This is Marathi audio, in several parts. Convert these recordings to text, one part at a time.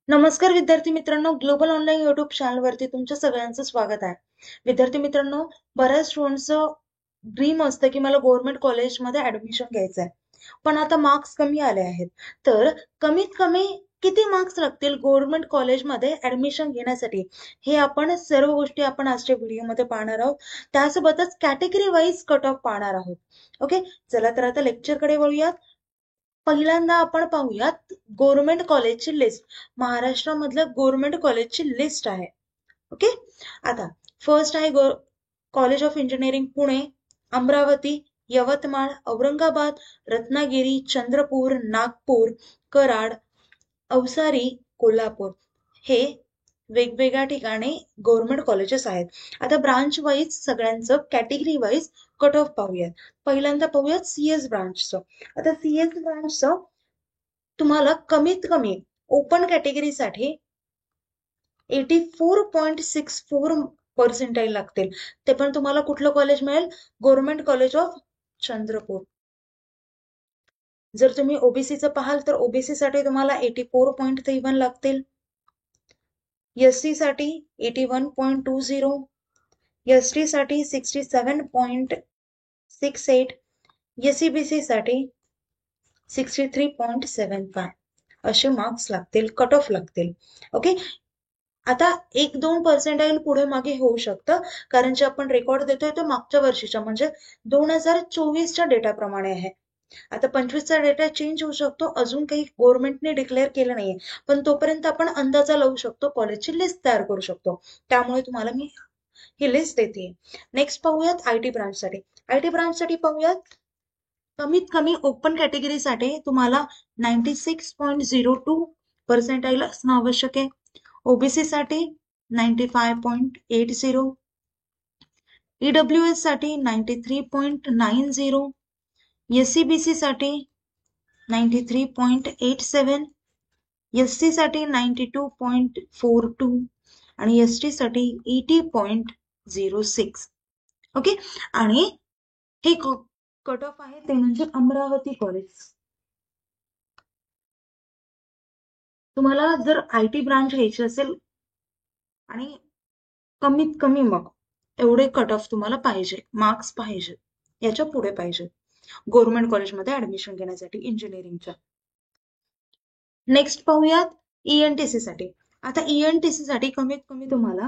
नमस्कार विद्यार्थी मित्रांनो, ग्लोबल ऑनलाईन युट्यूब चॅनलवरती तुमच्या सगळ्यांचं स्वागत आहे. विद्यार्थी मित्रांनो, बऱ्याच स्टुडंट्सचं ड्रीम असतं की मला गव्हर्नमेंट कॉलेजमध्ये ऍडमिशन घ्यायचं आहे, पण आता मार्क्स कमी आले आहेत. तर कमीत कमी किती मार्क्स लागतील गव्हर्नमेंट कॉलेजमध्ये ऍडमिशन घेण्यासाठी, हे आपण सर्व गोष्टी आपण आजच्या व्हिडिओमध्ये पाहणार आहोत. त्यासोबतच कॅटेगरी वाईज कट ऑफ पाहणार आहोत. ओके, चला तर आता लेक्चरकडे वळूयात. पहिल्यांदा आपण पाहूयात गव्हर्नमेंट कॉलेजची लिस्ट. महाराष्ट्रामधल्या गव्हर्नमेंट कॉलेजची लिस्ट आहे. ओके, आता फर्स्ट आहे college of engineering Pune, Amravati, Yavatmal, Aurangabad, Ratnagiri, Chandrapur, Nagpur, Karad, Awasari, Kolhapur. हे वेगवेगळ्या ठिकाणी गव्हर्नमेंट कॉलेजेस आहेत. आता ब्रांच वाईज सगळ्यांचं कॅटेगरी वाईज कट ऑफ पाहूयात. पहिल्यांदा पाहूयात सीएस ब्रांचचं. आता सीएस ब्रांचचं तुम्हाला कमीत कमी ओपन कॅटेगरीसाठी 84.64% लागतील. ते पण तुम्हाला कुठलं कॉलेज मिळेल? Government college of Chandrapur. जर तुम्ही ओबीसीचं पाहाल तर ओबीसी साठी तुम्हाला 84.31 लागतील, एससी साठी 81.20, एसटी साठी 67.68, एससीबीसी साठी 63.75 असे मार्क्स लागतील, कट ऑफ लागतील. ओके, आता 1-2% पुढे मागे होऊ शकतं, कारण जे आपण रेकॉर्ड देतोय तो मागच्या वर्षीच्या म्हणजे 2024च्या डेटाप्रमाणे आहे. आता 25चा डेटा चेंज होऊ शकतो, अजून काही गव्हर्नमेंटने डिक्लेअर केलं नाहीये, पण तोपर्यंत आपण अंदाजा लावू शकतो, कॉलेजची लिस्ट तयार करू शकतो. त्यामुळे तुम्हाला मी ही लिस्ट देते. नेक्स्ट पाहूयात आयटी ब्रांचसाठी. आयटी ब्रांचसाठी पाहूयात, कमीत कमी ओपन कॅटेगरीसाठी तुम्हाला 96.02% असणं आवश्यक आहे. ओबीसी साठी 95.80, ईडब्ल्यूएस साठी 93.90, एससीबीसी साठी 93.87, एससी साठी 92.42 आणि एसटी साठी 80.06. ओके, आणि हे कट ऑफ आहे ते म्हणजे अमरावती कॉलेज. तुम्हाला जर आयटी ब्रांच घ्यायची असेल आणि कमीत कमी मग एवढे कट ऑफ तुम्हाला पाहिजे, मार्क्स पाहिजे, याच्या पुढे पाहिजे गव्हर्नमेंट कॉलेजमध्ये ऍडमिशन घेण्यासाठी इंजिनिअरिंगच्या. नेक्स्ट पाहूयात ईएनटीसी साठी. आता ईएनटीसी साठी कमीत कमी तुम्हाला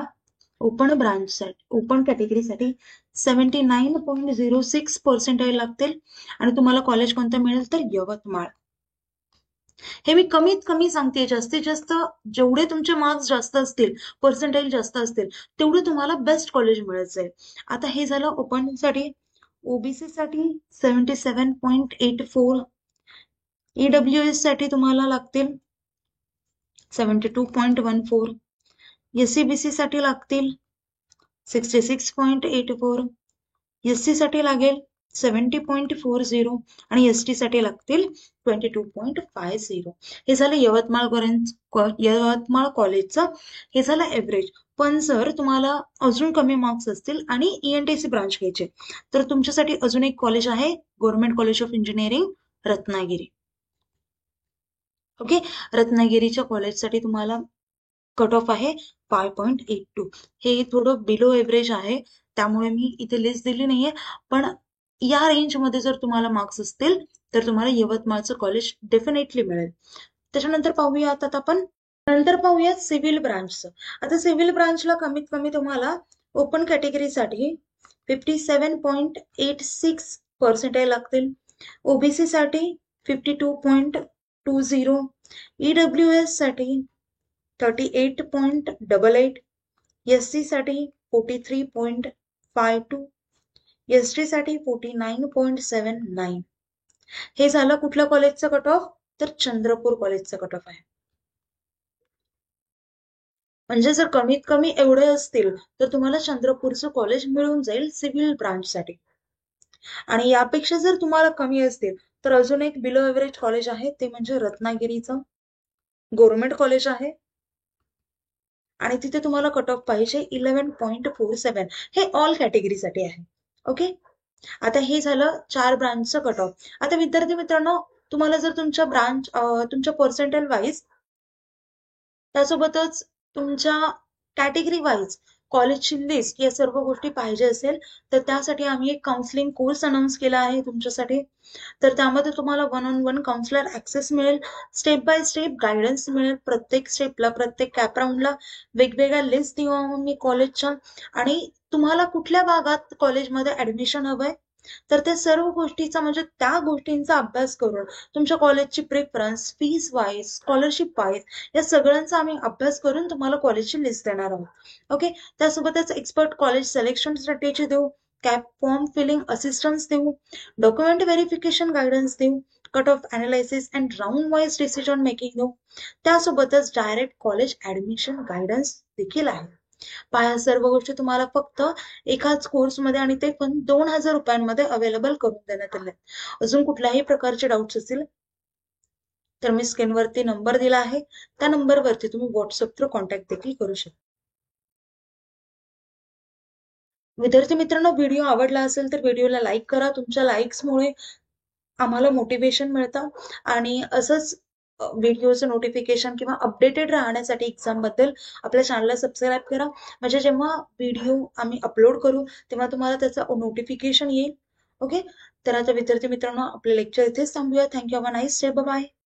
ओपन ब्रांच साठी ओपन कॅटेगरीसाठी 79.06% लागतील, आणि तुम्हाला कॉलेज कोणतं मिळेल तर यवतमाळ. हे मी कमीत कमी सांगते, जास्तीत जास्त जेवढे तुमचे मार्क्स जास्त असतील, पर्सेंटाईल जास्त असतील, तेवढे तुम्हाला बेस्ट कॉलेज मिळत जाईल. आता हे झालं ओपन साठी. ओबीसी साठी 77.84, ईडब्ल्यूएस साठी तुम्हाला लागतील 72.14, एससीबीसी साठी लागतील 66.84, एससी साठी लागेल 70.40 आणि एसटी साठी लागतील 22.50. हे झालं यवतमाळ कॉलेजचं. हे झालं एव्हरेज. पण जर तुम्हाला अजून कमी मार्क्स असतील आणि ईएनटीसी ब्रांच घ्यायचे, तर तुमच्यासाठी अजून एक कॉलेज आहे, government college of engineering Ratnagiri. Okay, रत्नागिरीच्या कॉलेजसाठी तुम्हाला कट ऑफ आहे 5.82. हे थोडं बिलो एव्हरेज आहे, त्यामुळे मी इथे लिस्ट दिली नाहीये, पण या रेंजमध्ये जर तुम्हाला मार्क्स असतील तर तुम्हाला यवतमाळचं कॉलेज डेफिनेटली मिळेल. त्याच्यानंतर पाहूयात आता आपण पाहूयात सिव्हिल ब्रांचचं. आता सिव्हिल ब्रांचला कमीत कमी तुम्हाला ओपन कॅटेगरीसाठी 57.86% लागतील, ओबीसी साठी 52.20, ईडब्ल्यूएस साठी 38.88, एससी साठी 43.52, एसटी साठी 49.79. हे झालं कुठल्या कॉलेजचं कट ऑफ तर चंद्रपूर कॉलेजचं कट ऑफ आहे. म्हणजे जर कमीत कमी एवढे असतील तर तुम्हाला चंद्रपूरचं कॉलेज मिळून जाईल सिव्हिल ब्रांचसाठी. आणि यापेक्षा जर तुम्हाला कमी असतील तर अजून एक बिलो एव्हरेज कॉलेज आहे, ते म्हणजे रत्नागिरीचं गव्हर्नमेंट कॉलेज आहे, आणि तिथे तुम्हाला कट ऑफ पाहिजे 11.47. हे ऑल कॅटेगरीसाठी आहे. ओके, आता हे झालं 4 ब्रांचचं कट ऑफ. आता विद्यार्थी मित्रांनो, तुम्हाला जर तुमच्या पर्सेंटाईल वाईज त्यासोबतच तुमच्या कॅटेगरी वाईज कॉलेजची लिस्ट या सर्व गोष्टी पाहिजे असेल तर त्यासाठी आम्ही एक काउन्सिलिंग कोर्स अनाऊन्स केला आहे तुमच्यासाठी. तर त्यामध्ये तुम्हाला one on one counsellor access मिळेल, स्टेप बाय स्टेप गायडन्स मिळेल, प्रत्येक स्टेपला प्रत्येक कॅप राऊंडला वेगवेगळ्या लिस्ट देऊ आम्ही कॉलेजच्या. आणि तुम्हाला कुठल्या भागात कॉलेजमध्ये ऍडमिशन हवंय तर त्या सर्व गोष्टीचा म्हणजे त्या गोष्टींचा अभ्यास करून तुमच्या कॉलेजची preference, fees wise, scholarship wise या सगळ्यांचा आम्ही अभ्यास करून तुम्हाला कॉलेजची लिस्ट देणार आहोत. ओके. त्यासोबतच एक्सपर्ट कॉलेज सिलेक्शन स्ट्रॅटेजी देऊ, कॅप फॉर्म फिलिंग असिस्टन्स देऊ, डॉक्युमेंट व्हेरिफिकेशन गायडन्स देऊ, cut off analysis and round wise decision making देऊ. त्यासोबतच डायरेक्ट कॉलेज ऍडमिशन गायडन्स देखील आहे. पहा, सर्व गोष्टी तुम्हाला फक्त एकाच कोर्समध्ये आणि ते पण 2,000 रुपयांमध्ये अवेलेबल करून देण्यात आले. अजून कुठल्याही प्रकारचे डाऊट्स असतील तर मी स्क्रीनवरती नंबर दिला आहे, त्या नंबरवरती तुम्ही व्हॉट्सअप थ्रू कॉन्टॅक्ट देखील करू शकता. विद्यार्थी मित्रांनो, व्हिडिओ आवडला असेल तर व्हिडिओला लाईक करा. तुमच्या लाईक्समुळे आम्हाला मोटिवेशन मिळतं आणि असंच व्हिडिओचं नोटिफिकेशन किंवा अपडेटेड राहण्यासाठी एक्झाम बद्दल आपल्या चॅनलला सबस्क्राईब करा. म्हणजे जेव्हा व्हिडिओ आम्ही अपलोड करू तेव्हा तुम्हाला त्याचं नोटिफिकेशन येईल. ओके. तर आता विद्यार्थी मित्रांनो, आपले लेक्चर इथेच थांबूया. Thank you. Have a nice day. Bye.